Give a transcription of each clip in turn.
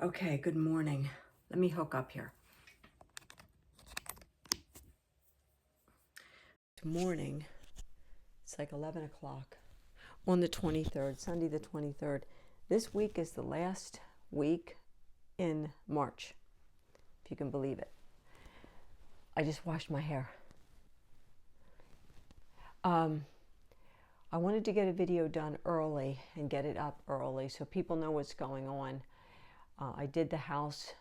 Okay, good morning. Let me hook up here. Good morning. It's like 11 o'clock on the 23rd, Sunday the 23rd. This week is the last week in March, if you can believe it. I just washed my hair. I wanted to get a video done early and get it up early so people know what's going on. I did the house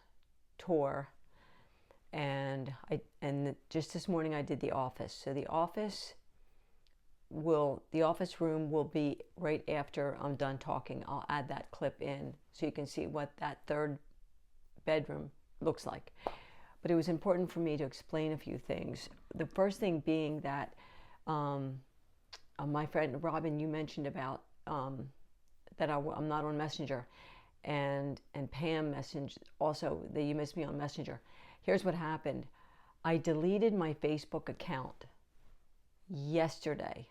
tour, and just this morning I did the office. So the office room will be right after I'm done talking. I'll add that clip in so you can see what that third bedroom looks like. But it was important for me to explain a few things. The first thing being that my friend Robin, you mentioned about that I'm not on Messenger, and Pam messaged also that you missed me on Messenger. Here's what happened. I deleted my Facebook account yesterday.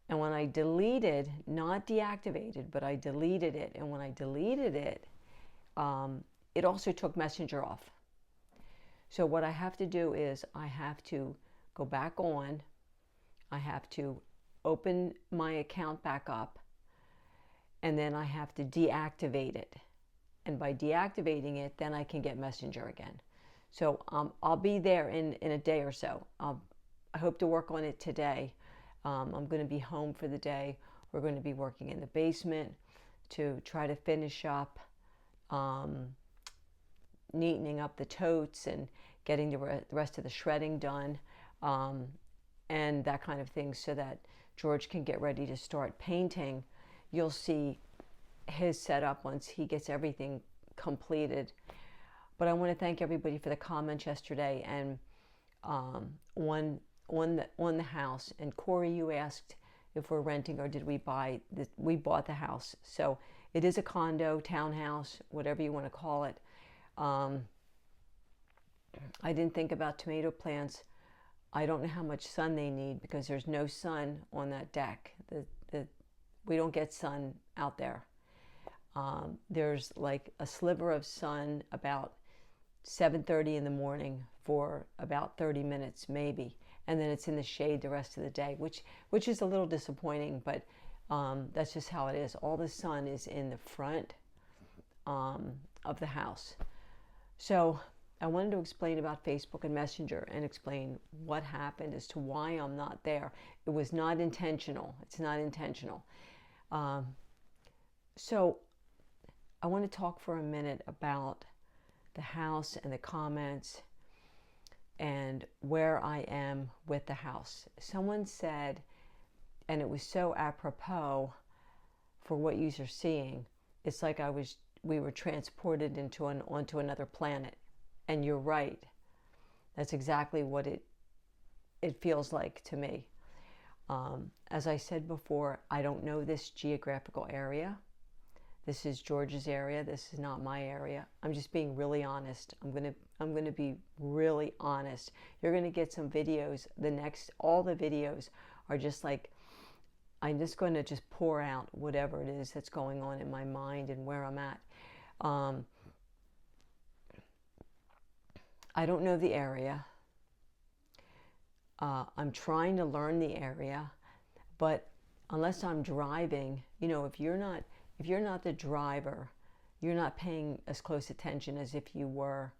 And when I deleted, not deactivated, but I deleted it. And when I deleted it, it also took Messenger off. So what I have to do is I have to go back on. I have to open my account back up. And then I have to deactivate it. And by deactivating it, then I can get Messenger again. So I'll be there in a day or so. I hope to work on it today. I'm going to be home for the day. We're going to be working in the basement to try to finish up neatening up the totes and getting the rest of the shredding done, and that kind of thing, so that George can get ready to start painting. You'll see his setup once he gets everything completed. But I want to thank everybody for the comments yesterday and on the house. And Corey, you asked if we're renting or did we buy. We bought the house, so it is a condo, townhouse, whatever you want to call it. I didn't think about tomato plants. I don't know how much sun they need because there's no sun on that deck. We don't get sun out there. There's like a sliver of sun about 7:30 in the morning for about 30 minutes maybe, and then it's in the shade the rest of the day, which is a little disappointing, but that's just how it is. All the sun is in the front of the house. So I wanted to explain about Facebook and Messenger and explain what happened as to why I'm not there. It was not intentional. It's not intentional. So I want to talk for a minute about the house and the comments and where I am with the house. Someone said, and it was so apropos for what you are seeing, it's like we were transported onto another planet. And you're right. That's exactly what it feels like to me. As I said before, I don't know this geographical area. This is George's area. This is not my area. I'm just being really honest. I'm gonna be really honest. You're gonna get some videos. All the videos are just like, I'm just going to just pour out whatever it is that's going on in my mind and where I'm at. I don't know the area. I'm trying to learn the area, but unless I'm driving, if you're not the driver, you're not paying as close attention as if you were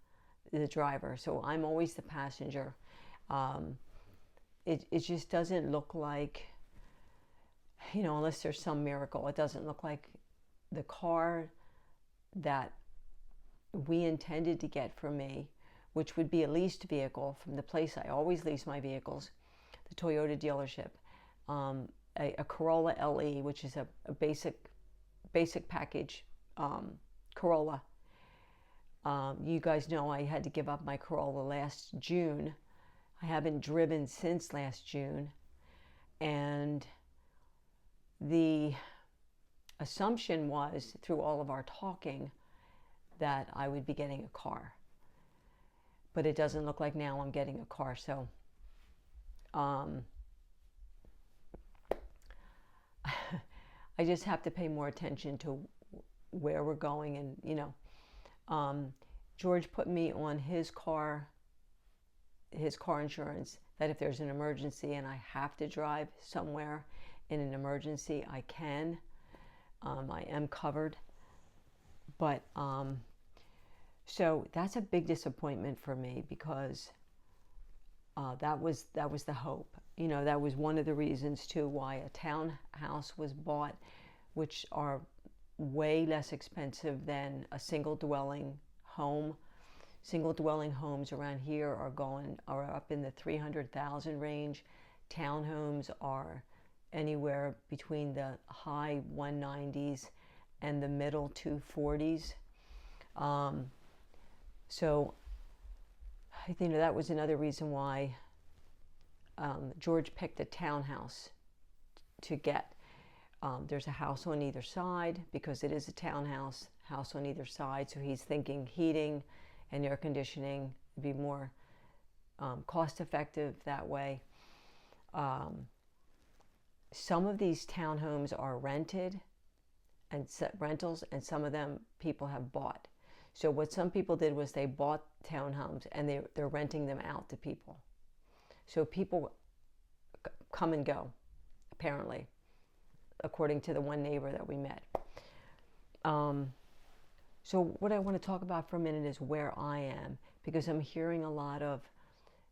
the driver. So I'm always the passenger. It just doesn't look like, unless there's some miracle, it doesn't look like the car that we intended to get for me, which would be a leased vehicle from the place I always lease my vehicles, the Toyota dealership, a Corolla LE, which is a basic package Corolla. You guys know I had to give up my Corolla last June. I haven't driven since last June, and the assumption was, through all of our talking, that I would be getting a car. But it doesn't look like now I'm getting a car. So I just have to pay more attention to where we're going. And, Um, George put me on his car insurance, that if there's an emergency and I have to drive somewhere in an emergency, I can. I am covered. But so that's a big disappointment for me, because that was the hope. That was one of the reasons too why a townhouse was bought, which are way less expensive than a single dwelling home. Single dwelling homes around here are up in the 300,000 range. Townhomes are anywhere between the high 190s and the middle 240s. So I think that was another reason why George picked a townhouse to get. There's a house on either side, because it is a townhouse, house on either side. So he's thinking heating and air conditioning would be more cost effective that way. Some of these townhomes are rented and rentals, and some of them people have bought. So what some people did was they bought townhomes and they're renting them out to people. So people come and go, apparently, according to the one neighbor that we met. So what I want to talk about for a minute is where I am, because I'm hearing a lot of,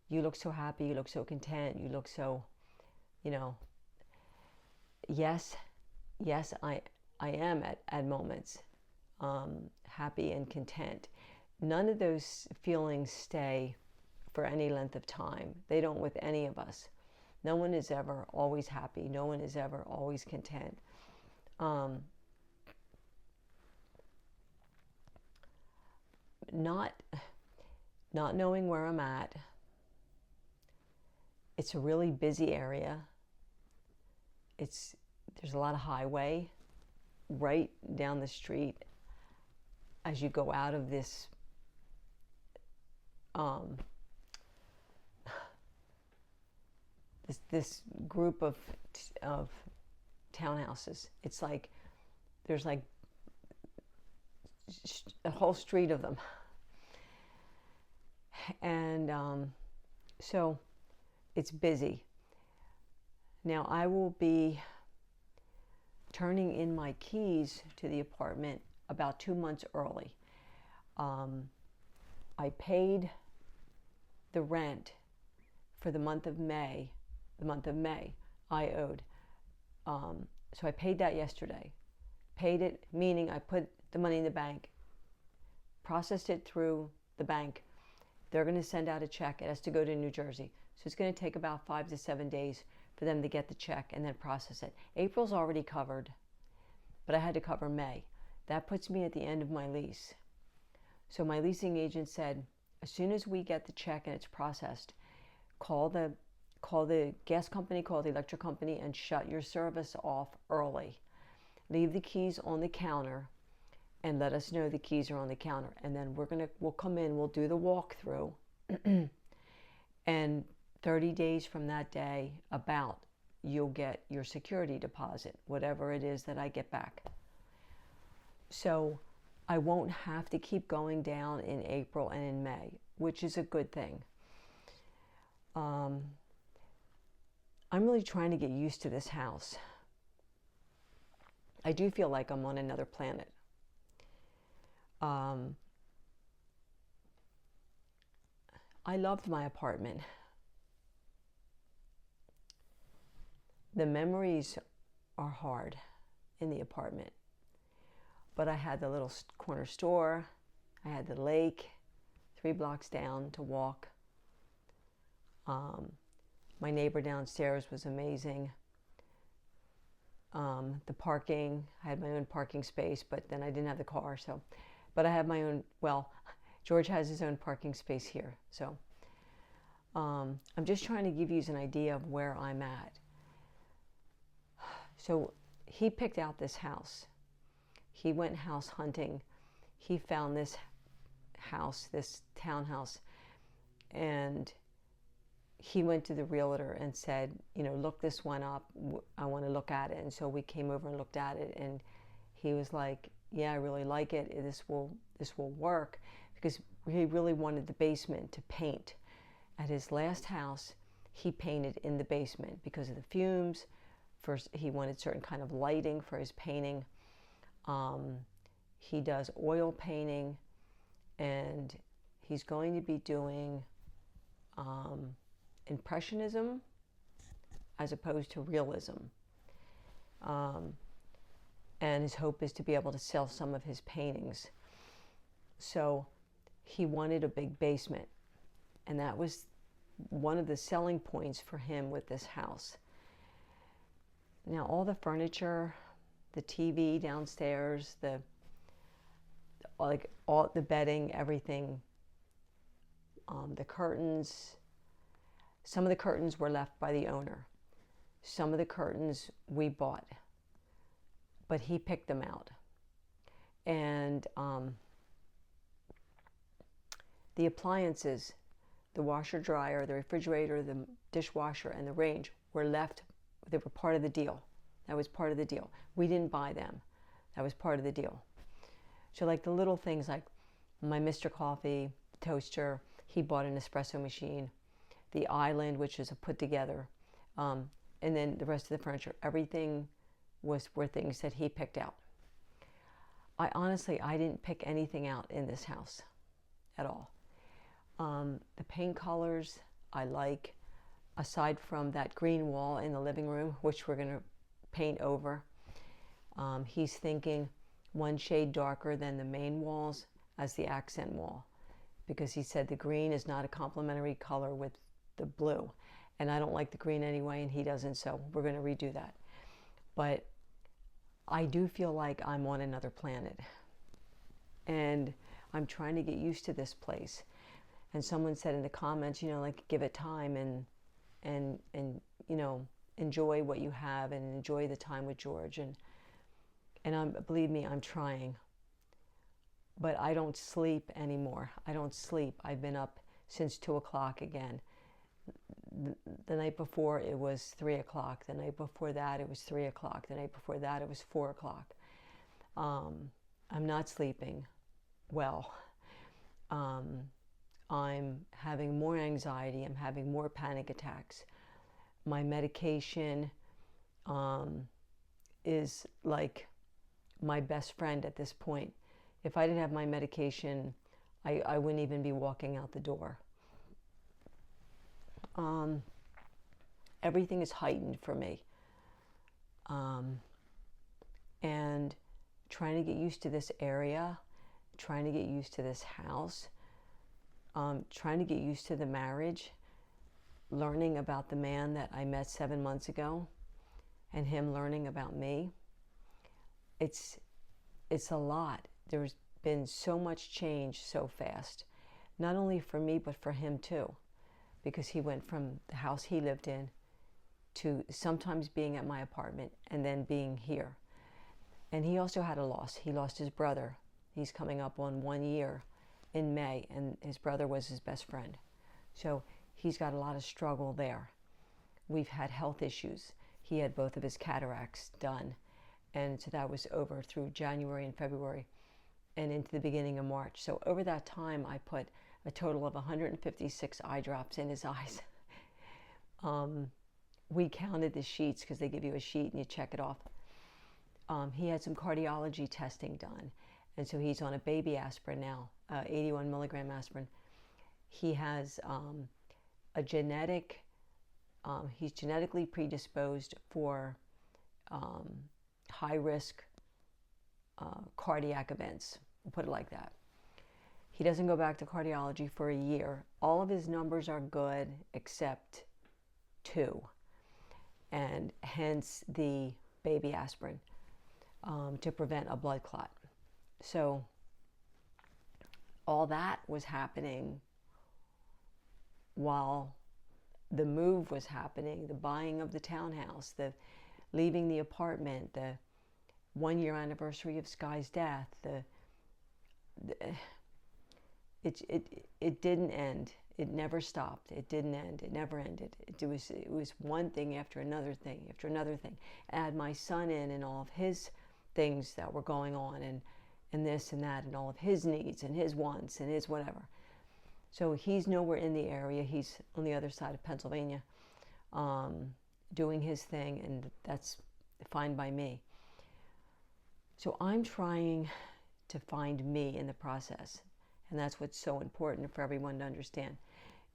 you look so happy, you look so content, you look so, yes, I am at moments happy and content. None of those feelings stay for any length of time. They don't with any of us. No one is ever always happy. No one is ever always content. Not knowing where I'm at. It's a really busy area. There's a lot of highway right down the street as you go out of this this group of townhouses. It's like there's like a whole street of them, and so it's busy. Now I will be turning in my keys to the apartment about 2 months early. I paid the rent for the month of May. I owed. So I paid that yesterday. Paid it, meaning I put the money in the bank, processed it through the bank. They're going to send out a check. It has to go to New Jersey. So it's going to take about 5 to 7 days for them to get the check and then process it. April's already covered, but I had to cover May. That puts me at the end of my lease. So my leasing agent said, as soon as we get the check and it's processed, call the gas company, call the electric company, and shut your service off early. Leave the keys on the counter and let us know the keys are on the counter. And then we'll come in, we'll do the walkthrough. And 30 days from that day, you'll get your security deposit, whatever it is that I get back. So I won't have to keep going down in April and in May, which is a good thing. I'm really trying to get used to this house. I do feel like I'm on another planet. I loved my apartment. The memories are hard in the apartment. But I had the little corner store. I had the lake 3 blocks down to walk. My neighbor downstairs was amazing. The parking, I had my own parking space, but then I didn't have the car. But I have my own, George has his own parking space here. So I'm just trying to give you an idea of where I'm at. So he picked out this house. He went house hunting. He found this house, this townhouse, and he went to the realtor and said, look this one up. I want to look at it. And so we came over and looked at it, and he was like, yeah, I really like it. This will work, because he really wanted the basement to paint. At his last house, he painted in the basement because of the fumes. First, he wanted certain kind of lighting for his painting. He does oil painting, and he's going to be doing impressionism as opposed to realism. And his hope is to be able to sell some of his paintings. So he wanted a big basement, and that was one of the selling points for him with this house. Now, all the furniture, the TV downstairs, all the bedding, everything, the curtains. Some of the curtains were left by the owner. Some of the curtains we bought, but he picked them out. And the appliances, the washer, dryer, the refrigerator, the dishwasher, and the range were left. They were part of the deal. That was part of the deal. We didn't buy them. That was part of the deal. So like the little things, like my Mr. Coffee toaster, he bought an espresso machine, the island, which is a put together, and then the rest of the furniture, everything were things that he picked out. I didn't pick anything out in this house at all. The paint colors I like, aside from that green wall in the living room, which we're going to paint over. He's thinking one shade darker than the main walls as the accent wall, because he said the green is not a complementary color with the blue, and I don't like the green anyway, and he doesn't, so we're going to redo that. But I do feel like I'm on another planet, and I'm trying to get used to this place. And someone said in the comments, like, give it time and enjoy what you have and enjoy the time with George. And believe me, I'm trying. But I don't sleep anymore. I don't sleep. I've been up since 2 o'clock again. The night before it was 3 o'clock. The night before that it was 3 o'clock. The night before that it was 4 o'clock. I'm not sleeping well. I'm having more anxiety. I'm having more panic attacks. My medication is like my best friend at this point. If I didn't have my medication, I wouldn't even be walking out the door. Everything is heightened for me. And trying to get used to this area, trying to get used to this house, trying to get used to the marriage, learning about the man that I met 7 months ago, and him learning about me. It's a lot. There's been so much change so fast, not only for me, but for him too, because he went from the house he lived in to sometimes being at my apartment and then being here. And he also had a loss. He lost his brother. He's coming up on 1 year in May, and his brother was his best friend. So he's got a lot of struggle there. We've had health issues. He had both of his cataracts done, and so that was over through January and February and into the beginning of March. So over that time, I put a total of 156 eye drops in his eyes. We counted the sheets, because they give you a sheet and you check it off. He had some cardiology testing done, and so he's on a baby aspirin now, 81 milligram aspirin. He has he's genetically predisposed for high risk cardiac events, we'll put it like that. He doesn't go back to cardiology for a year. All of his numbers are good except 2, and hence the baby aspirin to prevent a blood clot. So all that was happening while the move was happening, the buying of the townhouse, the leaving the apartment, the 1 year anniversary of Sky's death. It didn't end. It never stopped. It didn't end. It never ended. It was one thing after another thing after another thing. Add my son in and all of his things that were going on, and this and that and all of his needs and his wants and his whatever. So he's nowhere in the area. He's on the other side of Pennsylvania, doing his thing, and that's fine by me. So I'm trying to find me in the process, and that's what's so important for everyone to understand.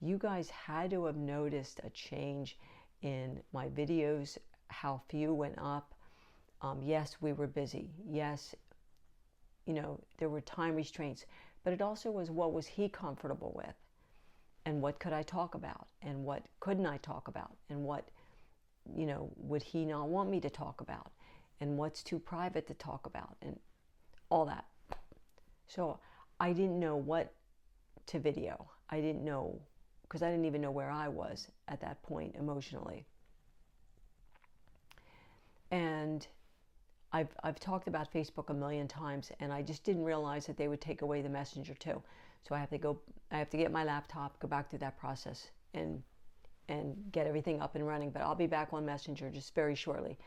You guys had to have noticed a change in my videos, how few went up. Yes, we were busy. Yes, there were time restraints, but it also was, what was he comfortable with? And what could I talk about? And what couldn't I talk about? And what, would he not want me to talk about? And what's too private to talk about? And all that. So I didn't know what to video. I didn't know, because I didn't even know where I was at that point emotionally. And I've talked about Facebook a million times, and I just didn't realize that they would take away the Messenger too. So I have to get my laptop, go back through that process, and get everything up and running. But I'll be back on Messenger just very shortly.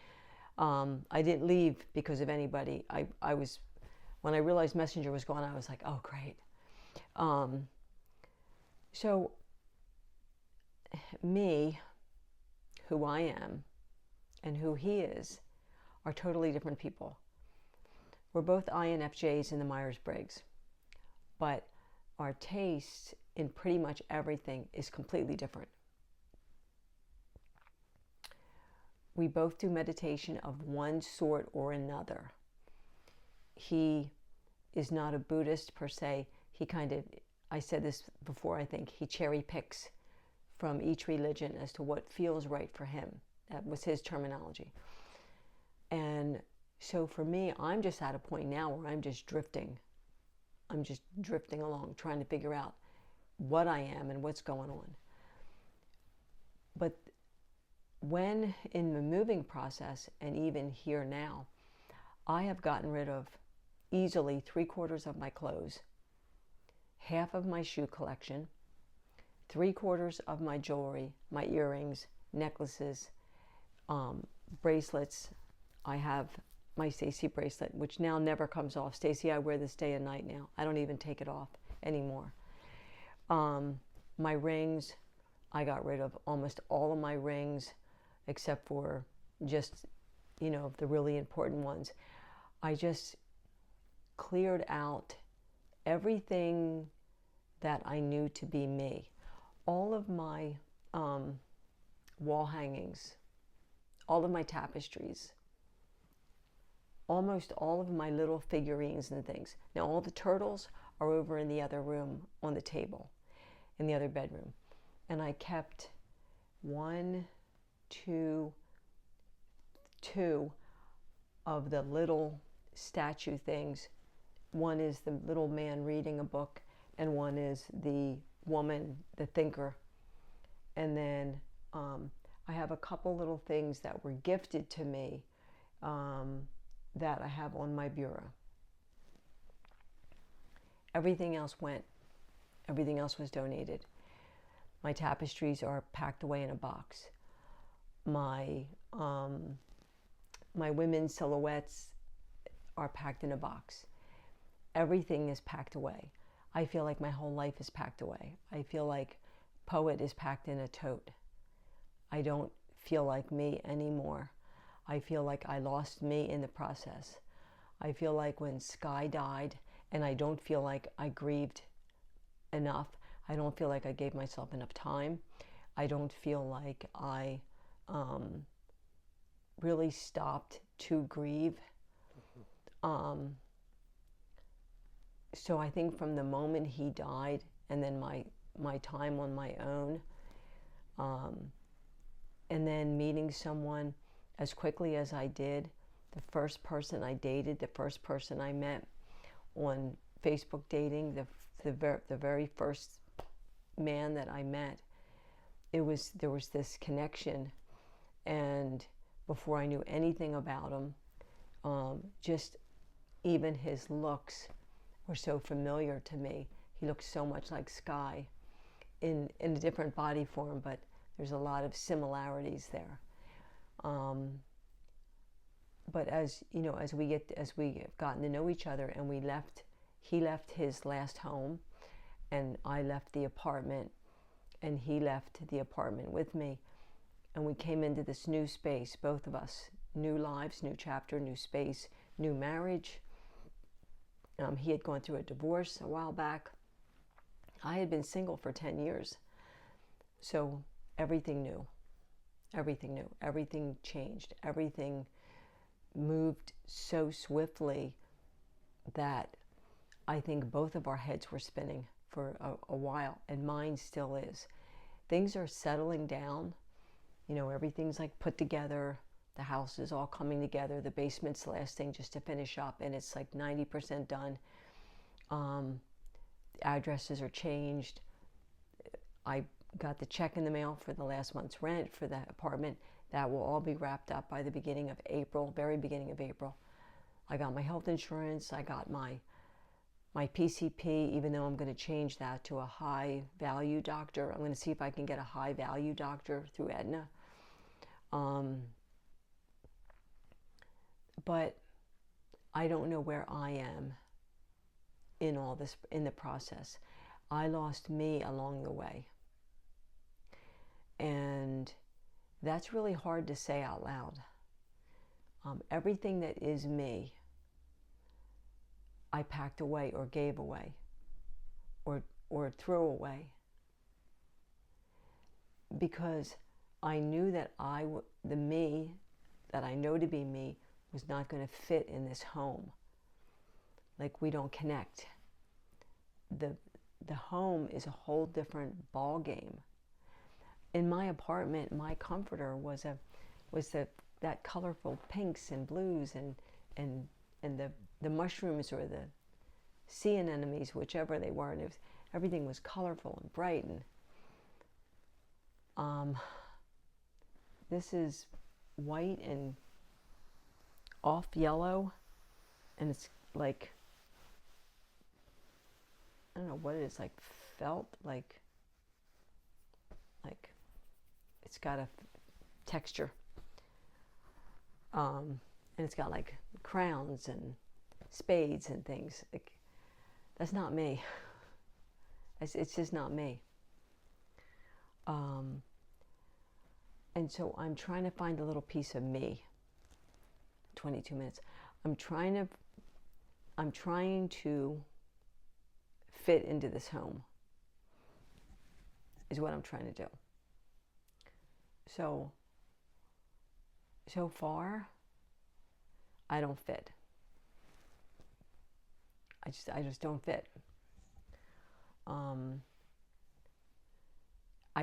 I didn't leave because of anybody. I was, when I realized Messenger was gone, I was like, oh great. So me, who I am, and who he is, are totally different people. We're both INFJs in the Myers-Briggs, but our taste in pretty much everything is completely different. We both do meditation of one sort or another. He is not a Buddhist per se. He I said this before, I think, he cherry picks from each religion as to what feels right for him. That was his terminology. And so for me, I'm just at a point now where I'm just drifting. I'm just drifting along, trying to figure out what I am and what's going on. But when in the moving process, and even here now, I have gotten rid of easily 3/4 of my clothes, half of my shoe collection, 3/4 of my jewelry, my earrings, necklaces, bracelets. I have my Stacy bracelet, which now never comes off. Stacy, I wear this day and night now. I don't even take it off anymore. My rings, I got rid of almost all of my rings, except for just, the really important ones. I just cleared out everything that I knew to be me. All of my wall hangings, all of my tapestries, almost all of my little figurines and things. Now all the turtles are over in the other room on the table, in the other bedroom. And I kept two of the little statue things. One is the little man reading a book, and one is the woman, the thinker. And then I have a couple little things that were gifted to me that I have on my bureau. Everything else went. Everything else was donated. My tapestries are packed away in a box. My women's silhouettes are packed in a box. Everything is packed away. I feel like my whole life is packed away. I feel like Poet is packed in a tote. I don't feel like me anymore. I feel like I lost me in the process. I feel like when Sky died, and I don't feel like I grieved enough. I don't feel like I gave myself enough time. I don't feel like I really stopped to grieve. So I think from the moment he died, and then my time on my own, and then meeting someone as quickly as I did, the first person I dated, the first person I met on Facebook dating, the very first man that I met, there was this connection. And before I knew anything about him, just even his looks were so familiar to me. He looked so much like Sky in a different body form, but there's a lot of similarities there. but as you know, as we have gotten to know each other, and he left his last home, and I left the apartment, and he left the apartment with me, and we came into this new space, both of us, new lives, new chapter, new space, new marriage. He had gone through a divorce a while back. I had been single for 10 years. So everything new, everything changed, everything moved so swiftly that I think both of our heads were spinning for a while, and mine still is. Things are settling down. You know, everything's like put together. The house is all coming together. The basement's the last thing just to finish up, and it's like 90% done. Addresses are changed. I got the check in the mail for the last month's rent for the apartment. That will all be wrapped up by the beginning of April, very beginning of April. I got my health insurance. I got my PCP, even though I'm going to change that to a high value doctor. I'm going to see if I can get a high value doctor through Aetna. But I don't know where I am in all this, in the process. I lost me along the way. And that's really hard to say out loud. Everything that is me, I packed away or gave away or threw away, because I knew that the me that I know to be me was not going to fit in this home. Like, we don't connect. The home is a whole different ball game. In my apartment, my comforter was that colorful pinks and blues and the mushrooms or the sea anemones, whichever they were, and everything was colorful and bright. And this is white and off yellow, and it's like, I don't know what it is, like felt, like it's got a texture, and it's got like crowns and spades and things. Like, that's not me. It's just not me. And so I'm trying to find a little piece of me. 22 minutes. I'm trying to fit into this home, is what I'm trying to do. So far, I don't fit. I just don't fit. I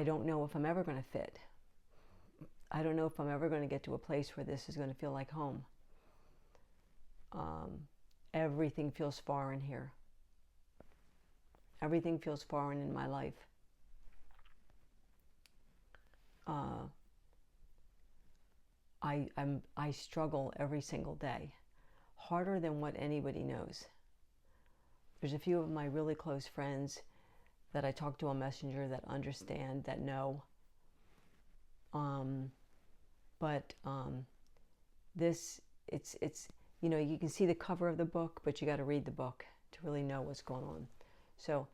don't know if I'm ever going to fit. I don't know if I'm ever going to get to a place where this is going to feel like home. Everything feels foreign here. Everything feels foreign in my life. I struggle every single day, harder than what anybody knows. There's a few of my really close friends that I talk to on Messenger that understand, that know. But this, it's you know, you can see the cover of the book, but you got to read the book to really know what's going on. So,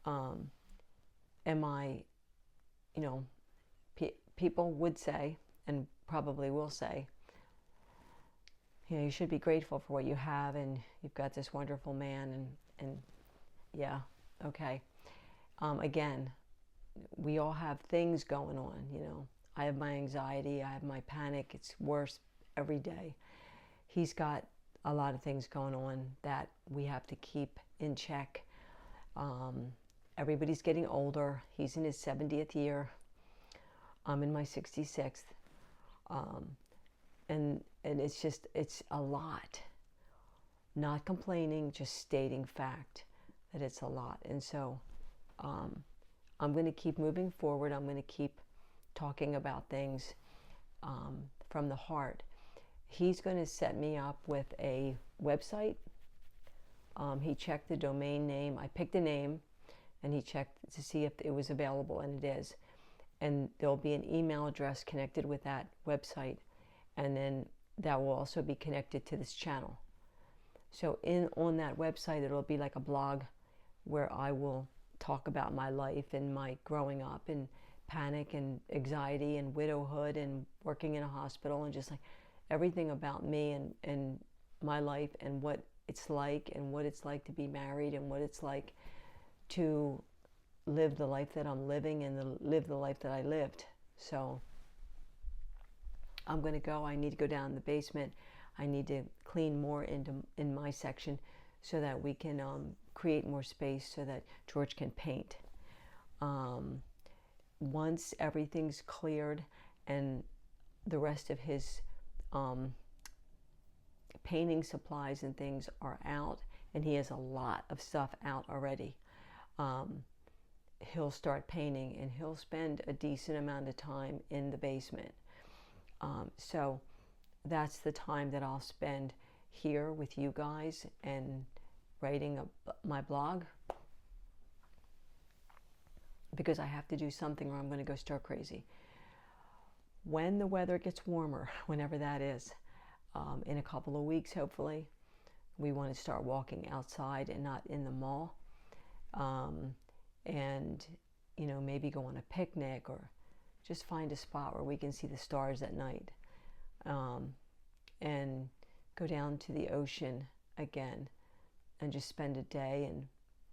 am I, you know, people would say, and probably will say, you know, you should be grateful for what you have, and you've got this wonderful man, and yeah, okay. Again, we all have things going on, you know. I have my anxiety, I have my panic, it's worse every day. He's got a lot of things going on that we have to keep in check. Everybody's getting older. He's in his 70th year. I'm in my 66th. And it's a lot. Not complaining, just stating fact that it's a lot. And so I'm going to keep moving forward. I'm going to keep talking about things from the heart. He's going to set me up with a website. He checked the domain name. I picked a name, and he checked to see if it was available, and it is. And there'll be an email address connected with that website. And then that will also be connected to this channel. So on that website, it'll be like a blog where I will talk about my life and my growing up and panic and anxiety and widowhood and working in a hospital and just like everything about me and my life and what it's like to be married and what it's like to live the life that I'm living and live the life that I lived. So I'm going to go. I need to go down in the basement. I need to clean more in my section so that we can create more space so that George can paint. Once everything's cleared and the rest of his painting supplies and things are out, and he has a lot of stuff out already, he'll start painting and he'll spend a decent amount of time in the basement. So that's the time that I'll spend here with you guys and writing my blog, because I have to do something or I'm going to go stir crazy. When the weather gets warmer, whenever that is, in a couple of weeks hopefully, we want to start walking outside and not in the mall, and maybe go on a picnic or just find a spot where we can see the stars at night, and go down to the ocean again and just spend a day and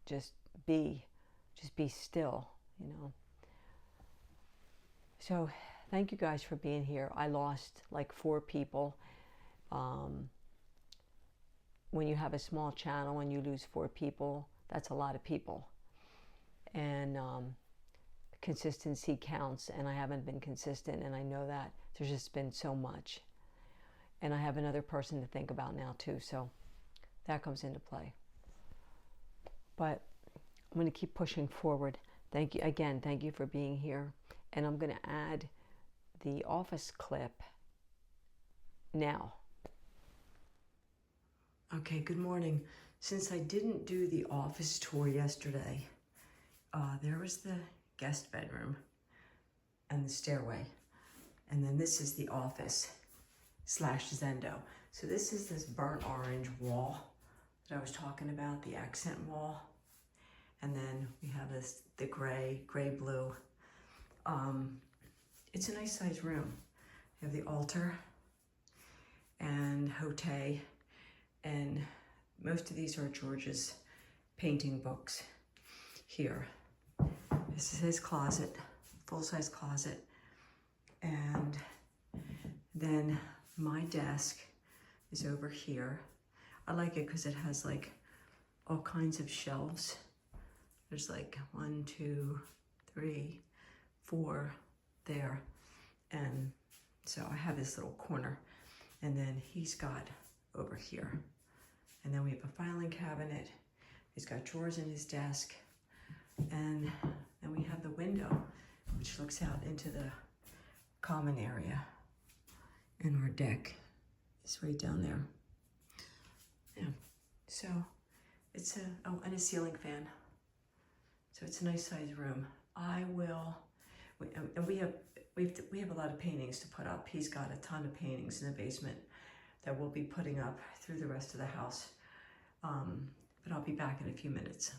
just be still, So thank you guys for being here. I lost like 4 people. When you have a small channel and you lose 4 people, that's a lot of people. And consistency counts, and I haven't been consistent, and I know that. There's just been so much. And I have another person to think about now too, so that comes into play. But I'm going to keep pushing forward. Thank you again. Thank you for being here. And I'm going to add the office clip now. Okay, good morning. Since I didn't do the office tour yesterday, there was the guest bedroom and the stairway. And then this is the office / Zendo. So this is this burnt orange wall that I was talking about, the accent wall. And then we have the gray blue. It's a nice sized room. We have the altar and Hote, and most of these are George's painting books here. This is his closet, full-size closet. And then my desk is over here. I like it because it has like all kinds of shelves. There's like 1, 2, 3, 4 there. And so I have this little corner. And then he's got over here. And then we have a filing cabinet. He's got drawers in his desk. And then we have the window, which looks out into the common area. And our deck is right down there. Yeah, so it's and a ceiling fan. So it's a nice size room. We have a lot of paintings to put up. He's got a ton of paintings in the basement that we'll be putting up through the rest of the house. But I'll be back in a few minutes.